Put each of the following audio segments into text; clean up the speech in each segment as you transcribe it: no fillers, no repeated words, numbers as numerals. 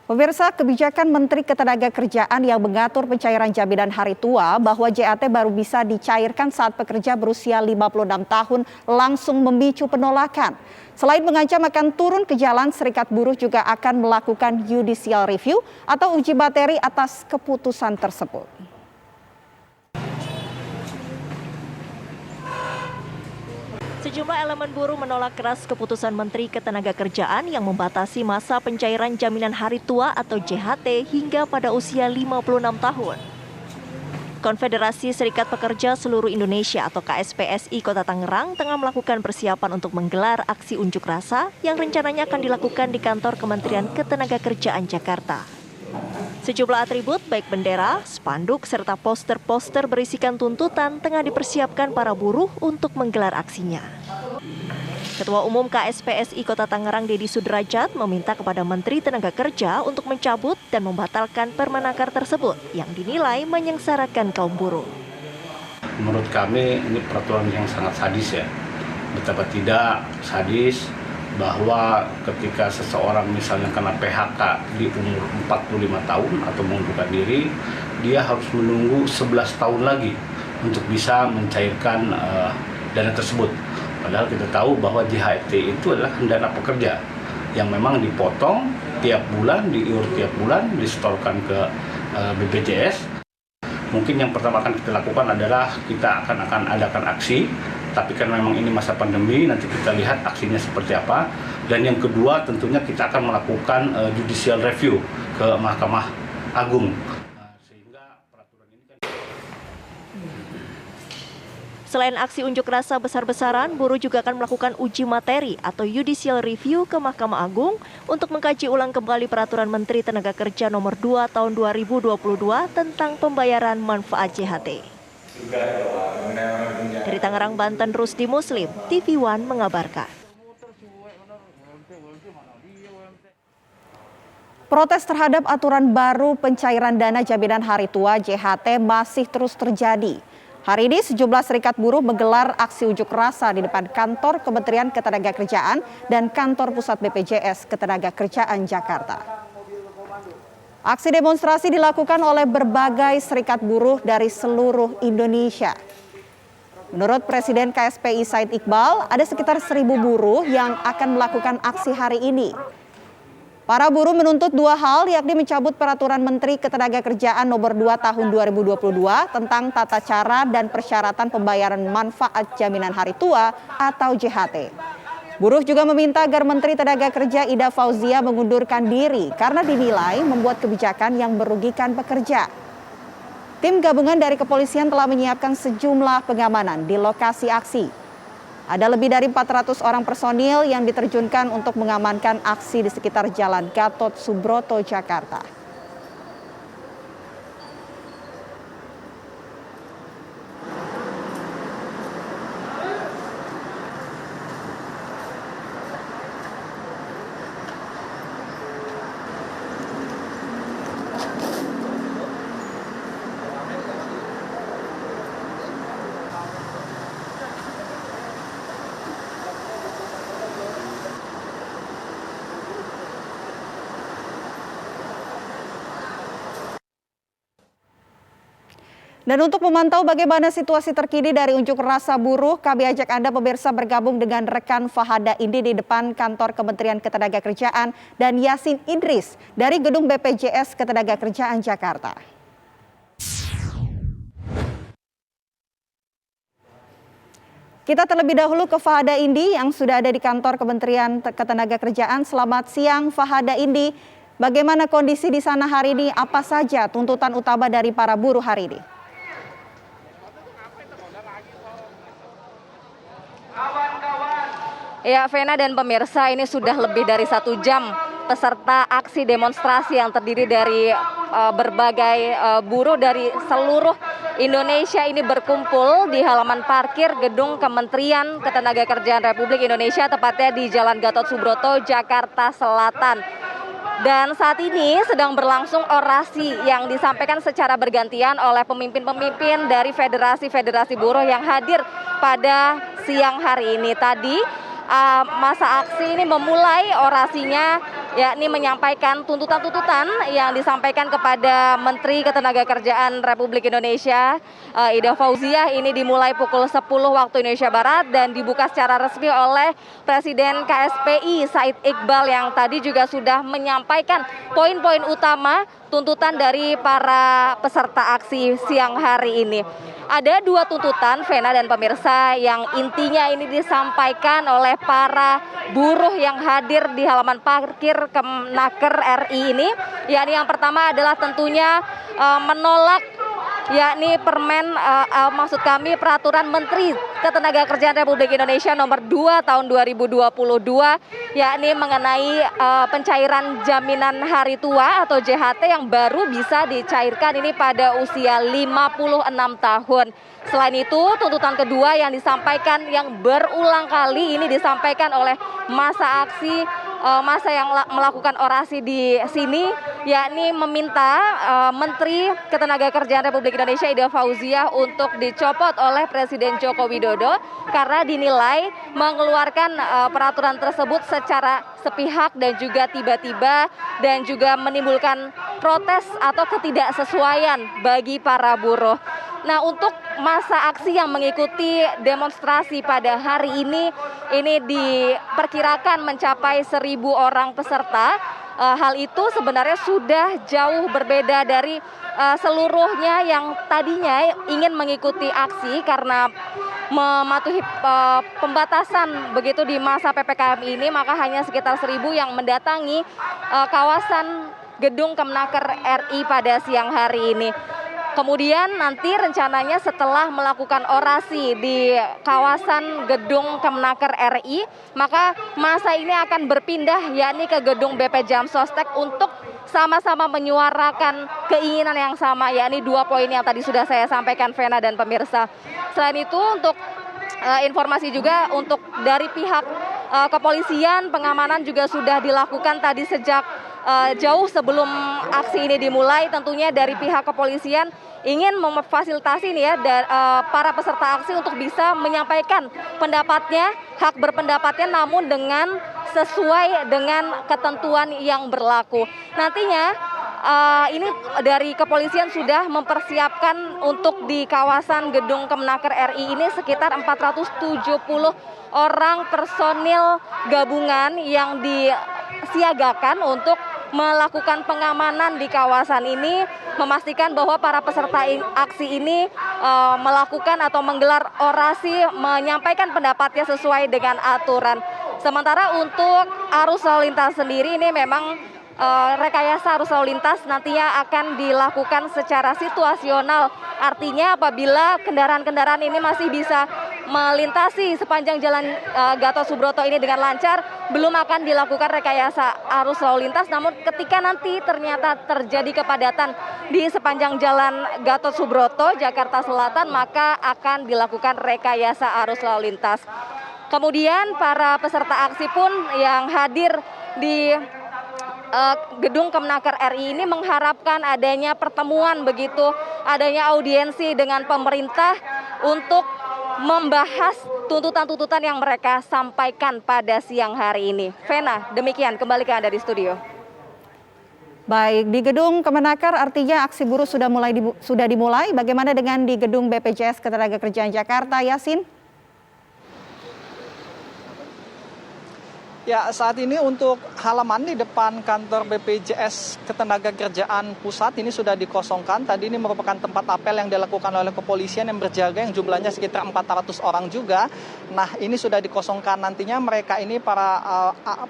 Pemirsa, kebijakan Menteri Ketenagakerjaan yang mengatur pencairan jaminan hari tua bahwa JAT baru bisa dicairkan saat pekerja berusia 56 tahun langsung memicu penolakan. Selain mengancam akan turun ke jalan, Serikat Buruh juga akan melakukan judicial review atau uji materi atas keputusan tersebut. Sejumlah elemen buruh menolak keras keputusan Menteri Ketenagakerjaan yang membatasi masa pencairan jaminan hari tua atau JHT hingga pada usia 56 tahun. Konfederasi Serikat Pekerja Seluruh Indonesia atau KSPSI Kota Tangerang tengah melakukan persiapan untuk menggelar aksi unjuk rasa yang rencananya akan dilakukan di kantor Kementerian Ketenagakerjaan Jakarta. Sejumlah atribut baik bendera, spanduk, serta poster-poster berisikan tuntutan tengah dipersiapkan para buruh untuk menggelar aksinya. Ketua Umum KSPSI Kota Tangerang Dedi Sudrajat meminta kepada Menteri Tenaga Kerja untuk mencabut dan membatalkan Permenaker tersebut yang dinilai menyengsarakan kaum buruh. Menurut kami ini peraturan yang sangat sadis ya. Betapa tidak sadis bahwa ketika seseorang misalnya kena PHK di umur 45 tahun atau mengundurkan diri, dia harus menunggu 11 tahun lagi untuk bisa mencairkan dana tersebut. Padahal kita tahu bahwa JHT itu adalah dana pekerja yang memang dipotong tiap bulan, diiur tiap bulan, disetorkan ke BPJS. Mungkin yang pertama akan kita lakukan adalah kita akan adakan aksi, tapi kan memang ini masa pandemi, nanti kita lihat aksinya seperti apa. Dan yang kedua tentunya kita akan melakukan judicial review ke Mahkamah Agung. Selain aksi unjuk rasa besar-besaran, buruh juga akan melakukan uji materi atau judicial review ke Mahkamah Agung untuk mengkaji ulang kembali Peraturan Menteri Tenaga Kerja Nomor 2 Tahun 2022 tentang pembayaran manfaat JHT. Dari Tangerang, Banten, Rusdi Muslim, TV One mengabarkan. Protes terhadap aturan baru pencairan dana jaminan hari tua JHT masih terus terjadi. Hari ini sejumlah serikat buruh menggelar aksi unjuk rasa di depan kantor Kementerian Ketenagakerjaan dan kantor pusat BPJS Ketenagakerjaan Jakarta. Aksi demonstrasi dilakukan oleh berbagai serikat buruh dari seluruh Indonesia. Menurut Presiden KSPI Said Iqbal, ada sekitar 1.000 buruh yang akan melakukan aksi hari ini. Para buruh menuntut dua hal, yakni mencabut Peraturan Menteri Ketenagakerjaan Nomor 2 Tahun 2022 tentang tata cara dan persyaratan pembayaran manfaat jaminan hari tua atau JHT. Buruh juga meminta agar Menteri Tenaga Kerja Ida Fauzia mengundurkan diri karena dinilai membuat kebijakan yang merugikan pekerja. Tim gabungan dari kepolisian telah menyiapkan sejumlah pengamanan di lokasi aksi. Ada lebih dari 400 orang personil yang diterjunkan untuk mengamankan aksi di sekitar Jalan Gatot Subroto, Jakarta. Dan untuk memantau bagaimana situasi terkini dari unjuk rasa buruh, kami ajak Anda pemirsa bergabung dengan rekan Fahada Indi di depan kantor Kementerian Ketenagakerjaan dan Yasin Idris dari gedung BPJS Ketenagakerjaan Jakarta. Kita terlebih dahulu ke Fahada Indi yang sudah ada di kantor Kementerian Ketenagakerjaan. Selamat siang Fahada Indi, bagaimana kondisi di sana hari ini? Apa saja tuntutan utama dari para buruh hari ini? Ya, Vena dan pemirsa, ini sudah lebih dari 1 jam peserta aksi demonstrasi yang terdiri dari berbagai buruh dari seluruh Indonesia ini berkumpul di halaman parkir gedung Kementerian Ketenagakerjaan Republik Indonesia, tepatnya di Jalan Gatot Subroto, Jakarta Selatan. Dan saat ini sedang berlangsung orasi yang disampaikan secara bergantian oleh pemimpin-pemimpin dari federasi-federasi buruh yang hadir pada siang hari ini. Tadi masa aksi ini memulai orasinya yakni menyampaikan tuntutan-tuntutan yang disampaikan kepada Menteri Ketenagakerjaan Republik Indonesia Ida Fauziah. Ini dimulai pukul 10 waktu Indonesia Barat dan dibuka secara resmi oleh Presiden KSPI Said Iqbal yang tadi juga sudah menyampaikan poin-poin utama tuntutan dari para peserta aksi siang hari ini. Ada dua tuntutan, Vena dan pemirsa, yang intinya ini disampaikan oleh para buruh yang hadir di halaman parkir Kemenaker RI ini. Yakni yang pertama adalah tentunya menolak yakni peraturan Menteri Ketenagakerjaan Republik Indonesia nomor 2 tahun 2022 yakni mengenai pencairan jaminan hari tua atau JHT yang baru bisa dicairkan ini pada usia 56 tahun. Selain itu, tuntutan kedua yang disampaikan yang berulang kali ini disampaikan oleh masa aksi masa yang melakukan orasi di sini, yakni meminta Menteri Ketenagakerjaan Republik Indonesia Ida Fauziah untuk dicopot oleh Presiden Joko Widodo karena dinilai mengeluarkan peraturan tersebut secara sepihak dan juga tiba-tiba dan juga menimbulkan protes atau ketidaksesuaian bagi para buruh. Nah, untuk masa aksi yang mengikuti demonstrasi pada hari ini diperkirakan mencapai 1.000 orang peserta. Hal itu sebenarnya sudah jauh berbeda dari seluruhnya yang tadinya ingin mengikuti aksi karena mematuhi pembatasan begitu di masa PPKM ini, maka hanya sekitar 1.000 yang mendatangi kawasan gedung Kemenaker RI pada siang hari ini. Kemudian nanti rencananya setelah melakukan orasi di kawasan gedung Kemenaker RI, maka masa ini akan berpindah yakni ke gedung BP Jam Sostek untuk sama-sama menyuarakan keinginan yang sama, yakni dua poin yang tadi sudah saya sampaikan, Vena dan pemirsa. Selain itu, untuk informasi juga untuk dari pihak kepolisian, pengamanan juga sudah dilakukan tadi sejak jauh sebelum aksi ini dimulai. Tentunya dari pihak kepolisian ingin memfasilitasi para peserta aksi untuk bisa menyampaikan pendapatnya, hak berpendapatnya, namun dengan sesuai dengan ketentuan yang berlaku. Nantinya ini dari kepolisian sudah mempersiapkan untuk di kawasan gedung Kemenaker RI ini sekitar 470 orang personil gabungan yang disiagakan untuk melakukan pengamanan di kawasan ini, memastikan bahwa para peserta aksi ini melakukan atau menggelar orasi, menyampaikan pendapatnya sesuai dengan aturan. Sementara untuk arus lalu lintas sendiri ini memang rekayasa arus lalu lintas nantinya akan dilakukan secara situasional. Artinya apabila kendaraan-kendaraan ini masih bisa melintasi sepanjang jalan Gatot Subroto ini dengan lancar, belum akan dilakukan rekayasa arus lalu lintas. Namun ketika nanti ternyata terjadi kepadatan di sepanjang jalan Gatot Subroto, Jakarta Selatan, maka akan dilakukan rekayasa arus lalu lintas. Kemudian para peserta aksi pun yang hadir di gedung Kemenaker RI ini mengharapkan adanya pertemuan begitu, adanya audiensi dengan pemerintah untuk membahas tuntutan-tuntutan yang mereka sampaikan pada siang hari ini. Vena, demikian, kembali ke Anda di studio. Baik, di gedung Kemenaker artinya aksi buruh sudah dimulai. Bagaimana dengan di gedung BPJS Ketenagakerjaan Jakarta, Yasin? Ya, saat ini untuk halaman di depan kantor BPJS Ketenagakerjaan Pusat ini sudah dikosongkan. Tadi ini merupakan tempat apel yang dilakukan oleh kepolisian yang berjaga yang jumlahnya sekitar 400 orang juga. Nah, ini sudah dikosongkan. Nantinya mereka ini para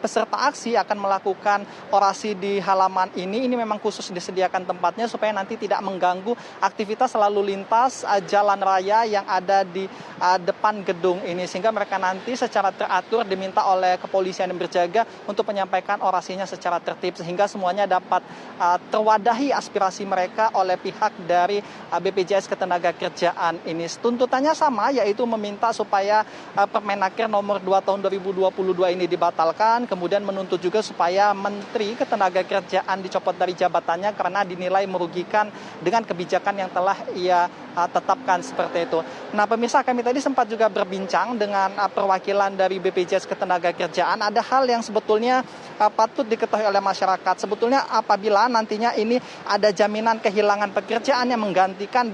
peserta aksi akan melakukan orasi di halaman ini. Ini memang khusus disediakan tempatnya supaya nanti tidak mengganggu aktivitas lalu lintas jalan raya yang ada di depan gedung ini. Sehingga mereka nanti secara teratur diminta oleh kepolisian yang berjaga untuk menyampaikan orasinya secara tertib sehingga semuanya dapat terwadahi aspirasi mereka oleh pihak dari BPJS Ketenagakerjaan ini. Tuntutannya sama, yaitu meminta supaya Permenaker nomor 2 tahun 2022 ini dibatalkan, kemudian menuntut juga supaya Menteri Ketenagakerjaan dicopot dari jabatannya karena dinilai merugikan dengan kebijakan yang telah ia tetapkan seperti itu. Nah, pemirsa, kami tadi sempat juga berbincang dengan perwakilan dari BPJS Ketenagakerjaan. Ada hal yang sebetulnya patut diketahui oleh masyarakat. Sebetulnya apabila nantinya ini ada jaminan kehilangan pekerjaan yang menggantikan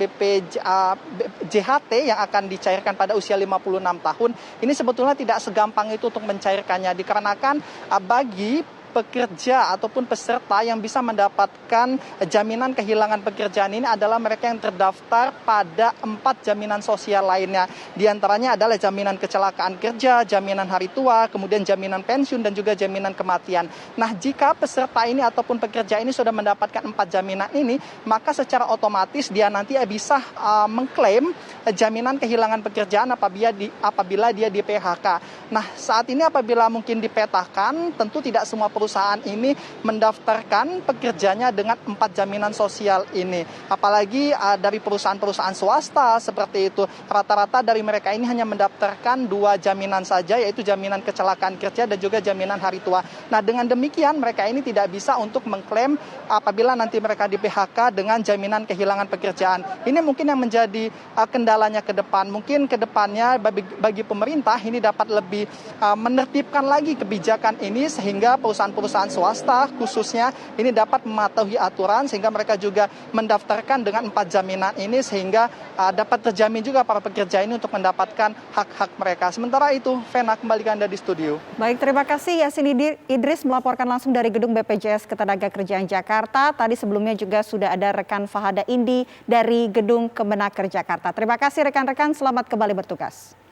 JHT yang akan dicairkan pada usia 56 tahun, ini sebetulnya tidak segampang itu untuk mencairkannya, dikarenakan bagi pekerja ataupun peserta yang bisa mendapatkan jaminan kehilangan pekerjaan ini adalah mereka yang terdaftar pada 4 jaminan sosial lainnya. Di antaranya adalah jaminan kecelakaan kerja, jaminan hari tua, kemudian jaminan pensiun, dan juga jaminan kematian. Nah, jika peserta ini ataupun pekerja ini sudah mendapatkan 4 jaminan ini, maka secara otomatis dia nanti bisa mengklaim jaminan kehilangan pekerjaan apabila dia di PHK. Nah, saat ini apabila mungkin dipetakan, tentu tidak semua perusahaan ini mendaftarkan pekerjanya dengan 4 jaminan sosial ini. Apalagi dari perusahaan-perusahaan swasta seperti itu, rata-rata dari mereka ini hanya mendaftarkan 2 jaminan saja, yaitu jaminan kecelakaan kerja dan juga jaminan hari tua. Nah, dengan demikian mereka ini tidak bisa untuk mengklaim apabila nanti mereka di PHK dengan jaminan kehilangan pekerjaan. Ini mungkin yang menjadi kendalanya ke depan. Mungkin ke depannya bagi pemerintah ini dapat lebih menertibkan lagi kebijakan ini, sehingga perusahaan-perusahaan swasta khususnya ini dapat mematuhi aturan, sehingga mereka juga mendaftarkan dengan 4 jaminan ini, sehingga dapat terjamin juga para pekerja ini untuk mendapatkan hak-hak mereka. Sementara itu, Vena, kembali ke Anda di studio. Baik, terima kasih Yasin Idris melaporkan langsung dari Gedung BPJS Ketenagakerjaan Jakarta. Tadi sebelumnya juga sudah ada rekan Fahada Indi dari Gedung Kemenaker Jakarta. Terima kasih rekan-rekan, selamat kembali bertugas.